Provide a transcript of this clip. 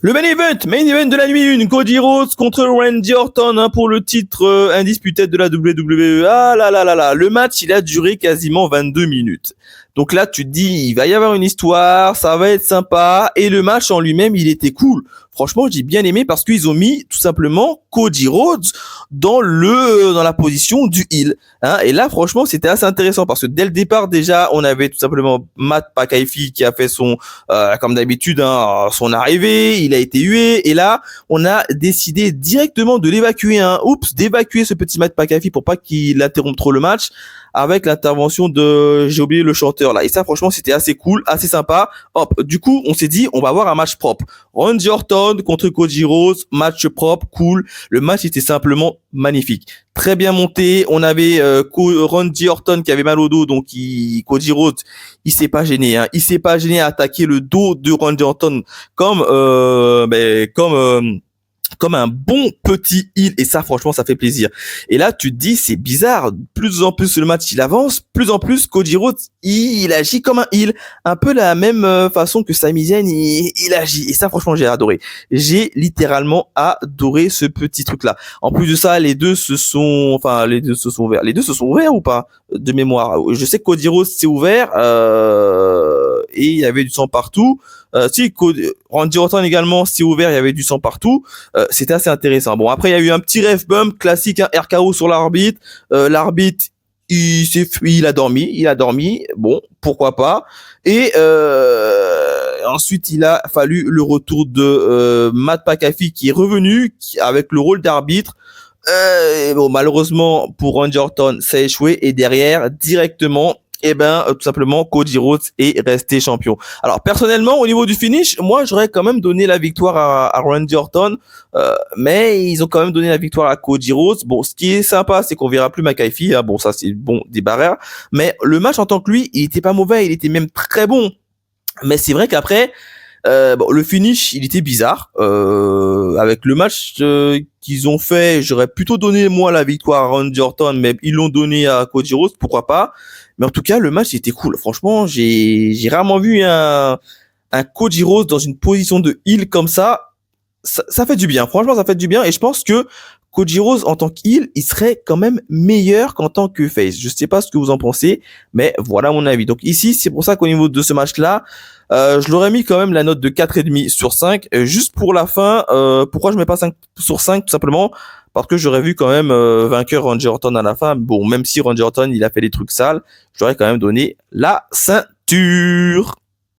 Le main event de la nuit 1, Cody Rhodes contre Randy Orton pour le titre indisputé de la WWE. Ah là là là là, le match il a duré quasiment 22 minutes. Donc là tu te dis il va y avoir une histoire, ça va être sympa et le match en lui-même il était cool. Franchement j'ai bien aimé parce qu'ils ont mis tout simplement Cody Rhodes dans la position du heel. Et là franchement c'était assez intéressant parce que dès le départ déjà on avait tout simplement Matt McAfee qui a fait son comme d'habitude, son arrivée, il a été hué, et là, on a décidé directement de l'évacuer, d'évacuer ce petit Matt McAfee pour pas qu'il interrompe trop le match, avec l'intervention de, j'ai oublié le chanteur là, et ça franchement c'était assez cool, assez sympa. Hop, du coup on s'est dit on va avoir un match propre. Randy Orton contre Cody Rhodes, match propre, cool. Le match était simplement magnifique, très bien monté. On avait Randy Orton qui avait mal au dos, donc Cody Rhodes il s'est pas gêné, il s'est pas gêné à attaquer le dos de Randy Orton comme comme un bon petit heel, et ça franchement ça fait plaisir. Et là tu te dis c'est bizarre, plus en plus le match il avance, plus en plus Cody Rhodes il agit comme un heel, un peu la même façon que Sami Zayn il agit, et ça franchement j'ai adoré. J'ai littéralement adoré ce petit truc là. En plus de ça les deux se sont ouverts. Les deux se sont ouverts ou pas de mémoire? Je sais que Cody Rhodes s'est ouvert et il y avait du sang partout. Si Randy Orton également s'est ouvert, il y avait du sang partout. C'était assez intéressant. Bon, après il y a eu un petit ref bump classique, RKO sur l'arbitre. L'arbitre il a dormi. Bon, pourquoi pas. Et ensuite il a fallu le retour de Matt McAfee qui est revenu avec le rôle d'arbitre. Bon, malheureusement pour Randy Orton, ça a échoué, et derrière directement tout simplement Cody Rhodes est resté champion. Alors personnellement au niveau du finish, moi j'aurais quand même donné la victoire à Randy Orton, mais ils ont quand même donné la victoire à Cody Rhodes. Bon, ce qui est sympa c'est qu'on verra plus McAfee, bon ça c'est bon des barrières, mais le match en tant que lui il était pas mauvais, il était même très bon. Mais c'est vrai qu'après le finish, il était bizarre. Avec le match qu'ils ont fait, j'aurais plutôt donné moi la victoire à Randy Orton, mais ils l'ont donné à Cody Rhodes, pourquoi pas. Mais en tout cas, le match était cool. Franchement, j'ai rarement vu un Cody Rhodes dans une position de heel comme ça. Ça fait du bien. Franchement, ça fait du bien. Et je pense que Cody Rhodes en tant qu'heel, il serait quand même meilleur qu'en tant que face. Je sais pas ce que vous en pensez, mais voilà mon avis. Donc ici, c'est pour ça qu'au niveau de ce match-là, je l'aurais mis quand même la note de 4,5 sur 5. Juste pour la fin, pourquoi je mets pas 5 sur 5? Tout simplement parce que j'aurais vu quand même vainqueur Randy Orton à la fin. Bon, même si Randy Orton, il a fait des trucs sales, j'aurais quand même donné la ceinture.